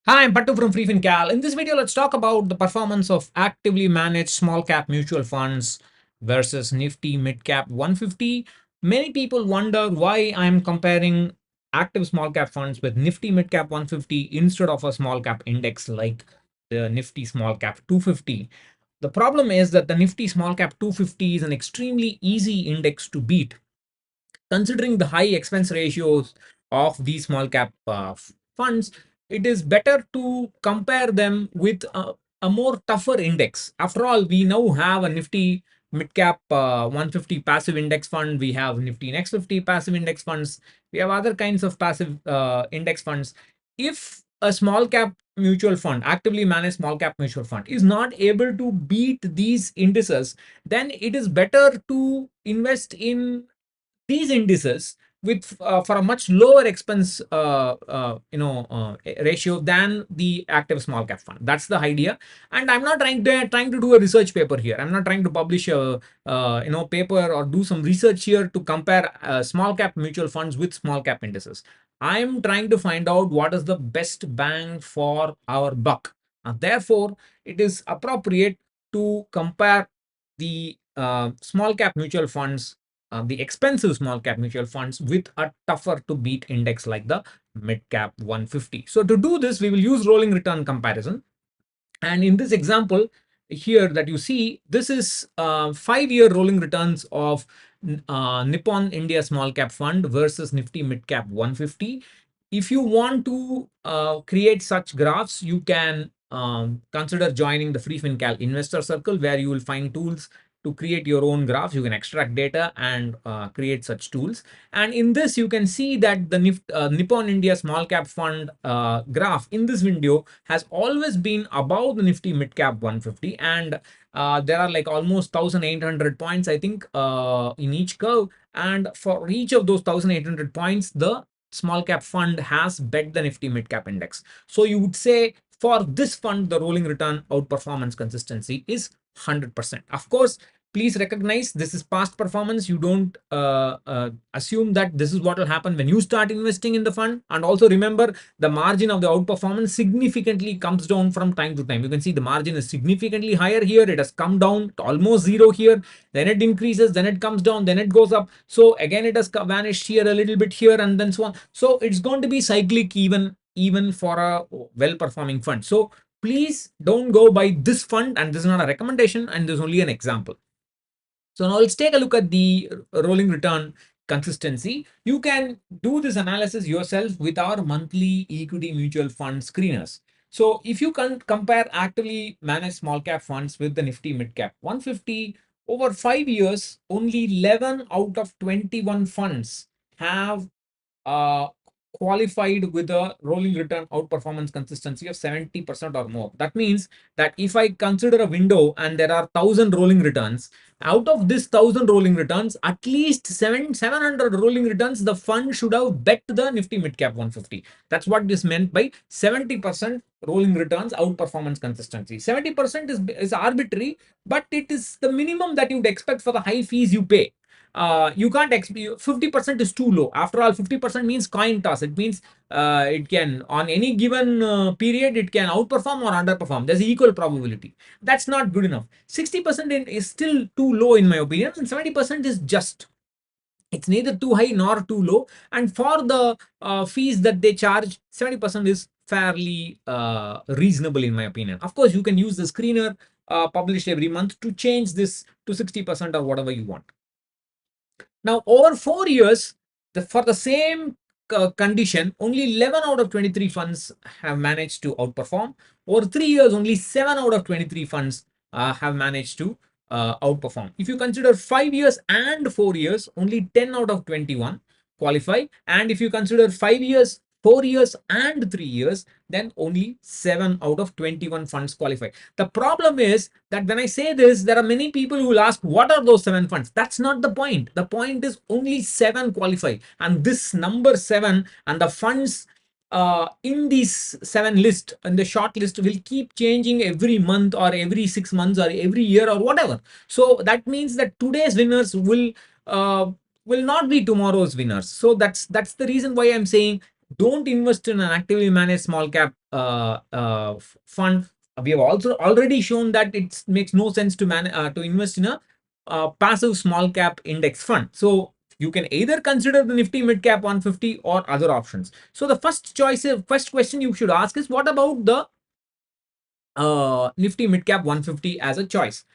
Hi, I'm Pattu from freefincal. In this video, let's talk about the performance of actively managed small cap mutual funds versus Nifty Midcap 150. Many people wonder why I'm comparing active small cap funds with Nifty Midcap 150 instead of a small cap index like the Nifty Small Cap 250. The problem is that the Nifty Small Cap 250 is an extremely easy index to beat considering the high expense ratios of these small cap funds. It is better to compare them with a more tougher index. After all, we now have a Nifty mid cap 150 passive index fund. We have Nifty next 50 passive index funds. We have other kinds of passive index funds. If a small cap mutual fund, actively managed small cap mutual fund, is not able to beat these indices, then it is better to invest in these indices with for a much lower expense ratio than the active small cap fund. That's the idea. And I'm not trying to do a research paper here. I'm not trying to publish a paper or do some research here to compare small cap mutual funds with small cap indices. I'm trying to find out what is the best bang for our buck, and therefore it is appropriate to compare the small cap mutual funds, the expensive small cap mutual funds, with a tougher to beat index like the mid cap 150. So to do this, we will use rolling return comparison. And in this example here that you see, this is 5-year rolling returns of Nippon India Small Cap Fund versus Nifty Mid Cap 150. If you want to create such graphs, you can consider joining the freefincal investor circle, where you will find tools to create your own graphs. You can extract data and create such tools. And in this, you can see that the Nippon India Small Cap Fund graph in this window has always been above the Nifty Mid Cap 150, and there are like almost 1,800 points, I think, in each curve. And for each of those 1,800 points, the small cap fund has bet the Nifty Mid Cap Index. So you would say for this fund, the rolling return outperformance consistency is 100%. Of course, please recognize this is past performance. You don't assume that this is what will happen when you start investing in the fund. And also remember, the margin of the outperformance significantly comes down from time to time. You can see the margin is significantly higher here. It has come down to almost zero here. Then it increases, then it comes down, then it goes up. So again, it has vanished here a little bit here, and then so on. So it's going to be cyclic even for a well-performing fund. So please don't go by this fund, and this is not a recommendation, and this is only an example. So now let's take a look at the rolling return consistency. You can do this analysis yourself with our monthly equity mutual fund screeners. So if you can compare actively managed small cap funds with the Nifty mid cap 150 over 5 years, only 11 out of 21 funds have uh, qualified with a rolling return outperformance consistency of 70% or more. That means that if I consider a window and there are 1,000 rolling returns, out of this 1,000 rolling returns, at least 700 rolling returns, the fund should have bet the Nifty Mid Cap 150. That's what is meant by 70% rolling returns outperformance consistency. 70% is arbitrary, but it is the minimum that you'd expect for the high fees you pay. You can't expect 50% is too low. After all, 50% means coin toss. It means it can, on any given period, it can outperform or underperform. There's equal probability. That's not good enough. 60% is still too low in my opinion, and 70% is just. It's neither too high nor too low. And for the fees that they charge, 70% is fairly reasonable in my opinion. Of course, you can use the screener published every month to change this to 60% or whatever you want. Now, over 4 years, for the same condition, only 11 out of 23 funds have managed to outperform. Over 3 years, only 7 out of 23 funds have managed to outperform. If you consider 5 years and 4 years, only 10 out of 21 qualify. And if you consider 5 years, 4 years, and 3 years, then only 7 out of 21 funds qualify. The problem is that when I say this, there are many people who will ask, what are those 7 funds? That's not the point. The point is only 7 qualify. And this number 7 and the funds in these 7 list, in the short list, will keep changing every month or every 6 months or every year or whatever. So that means that today's winners will not be tomorrow's winners. So that's the reason why I'm saying Don't invest in an actively managed small cap fund. We have also already shown that it makes no sense to invest in a passive small cap index fund. So you can either consider the Nifty Midcap 150 or other options. So the first question you should ask is, what about the Nifty Midcap 150 as a choice?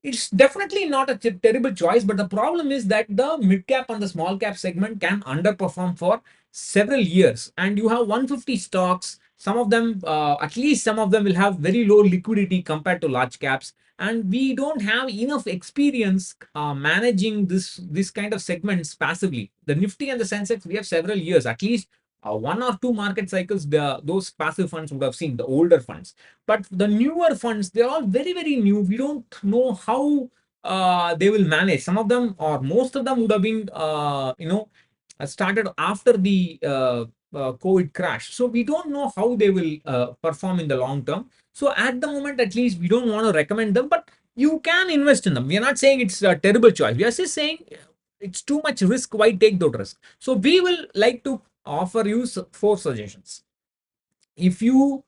It's definitely not a terrible choice, but the problem is that the mid cap and the small cap segment can underperform for several years. And you have 150 stocks. Some of them, at least some of them, will have very low liquidity compared to large caps. And we don't have enough experience managing this kind of segments passively. The Nifty and the Sensex, we have several years, at least one or two market cycles. Those passive funds would have seen, the older funds. But the newer funds, they're all very, very new. We don't know how they will manage. Some of them, or most of them, would have been started after the COVID crash. So we don't know how they will perform in the long term. So at the moment, at least, we don't want to recommend them, but you can invest in them. We are not saying it's a terrible choice. We are just saying it's too much risk. Why take that risk? So we will like to offer you four suggestions. If you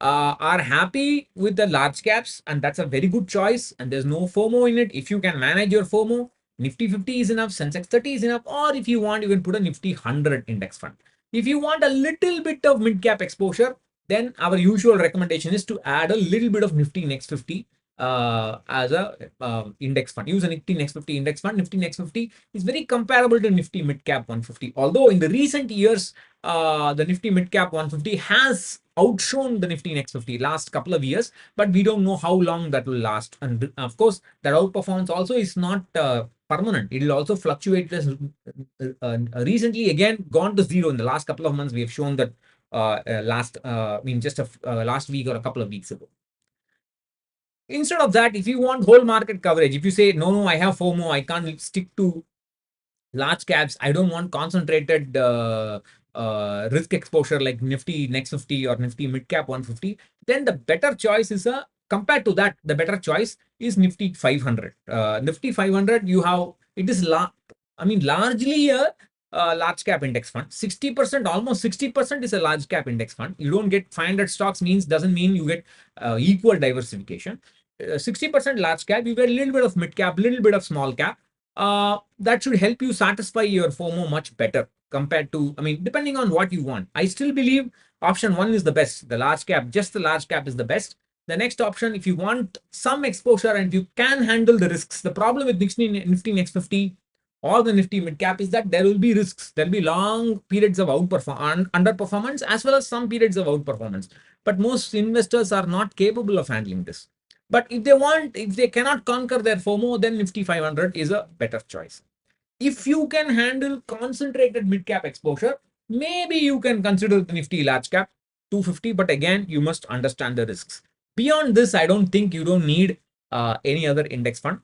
are happy with the large caps, and that's a very good choice, and there's no FOMO in it. If you can manage your FOMO, Nifty 50 is enough, Sensex 30 is enough, or if you want, you can put a Nifty 100 index fund. If you want a little bit of mid cap exposure, then our usual recommendation is to add a little bit of Nifty Next 50 as a index fund. Use a Nifty Next 50 index fund. Nifty Next 50 is very comparable to Nifty Mid Cap 150. Although in the recent years, the Nifty Midcap 150 has outshone the Nifty Next 50 last couple of years, but we don't know how long that will last. And of course, that outperformance also is not permanent. It will also fluctuate. Recently, again, gone to zero in the last couple of months. We have shown that last week or a couple of weeks ago. Instead of that, if you want whole market coverage, if you say, no, I have FOMO, I can't stick to large caps, I don't want concentrated risk exposure like Nifty Next 50 or Nifty Midcap 150, then the better choice is compared to that, the better choice is Nifty 500. Nifty 500, it is largely a large cap index fund. 60%, almost 60% is a large cap index fund. You don't get 500 stocks, doesn't mean you get equal diversification. 60% large cap, you get a little bit of mid cap, little bit of small cap. That should help you satisfy your FOMO much better compared to, depending on what you want. I still believe option one is the best. The large cap, just the large cap is the best. The next option, if you want some exposure and you can handle the risks, the problem with Nifty Next 50 or the Nifty Mid Cap is that there will be risks. There will be long periods of underperformance as well as some periods of outperformance. But most investors are not capable of handling this. But if they cannot conquer their FOMO, then Nifty 500 is a better choice. If you can handle concentrated mid cap exposure, maybe you can consider the Nifty large cap 250, but again, you must understand the risks. Beyond this, I don't think you don't need any other index fund,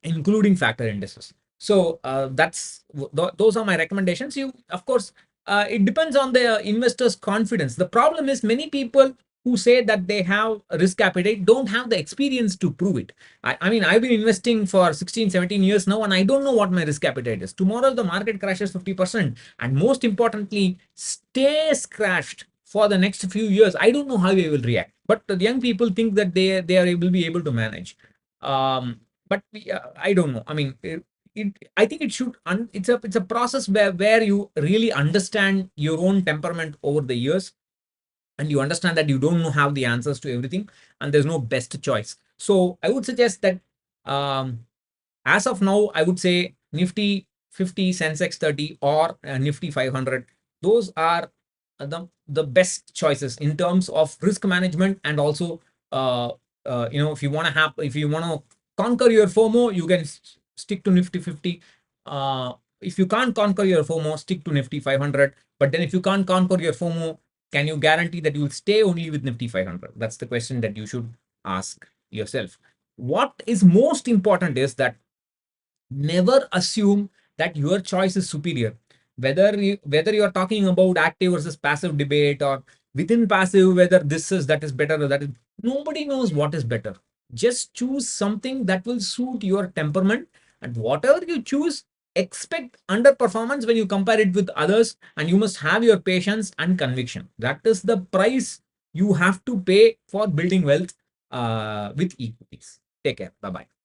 including factor indices. So those are my recommendations. Of course, it depends on the investor's confidence. The problem is many people who say that they have risk appetite don't have the experience to prove it. I've been investing for 16, 17 years now, and I don't know what my risk appetite is. Tomorrow, the market crashes 50%, and most importantly, stays crashed for the next few years. I don't know how they will react. But the young people think that they will be able to manage. But I don't know. I think it should. It's a process where you really understand your own temperament over the years, and you understand that you don't have the answers to everything, and there's no best choice. So I would suggest that as of now, I would say Nifty 50, Sensex 30, or Nifty 500. Those are the best choices in terms of risk management, and also if you want to conquer your FOMO, you can stick to Nifty 50. If you can't conquer your FOMO, stick to Nifty 500. But then if you can't conquer your FOMO, can you guarantee that you will stay only with Nifty 500? That's the question that you should ask yourself. What is most important is that never assume that your choice is superior. Whether you are talking about active versus passive debate, or within passive, whether this is that is better or that is, nobody knows what is better. Just choose something that will suit your temperament, and whatever you choose, expect underperformance when you compare it with others, and you must have your patience and conviction. That is the price you have to pay for building wealth with equities. Take care. Bye bye.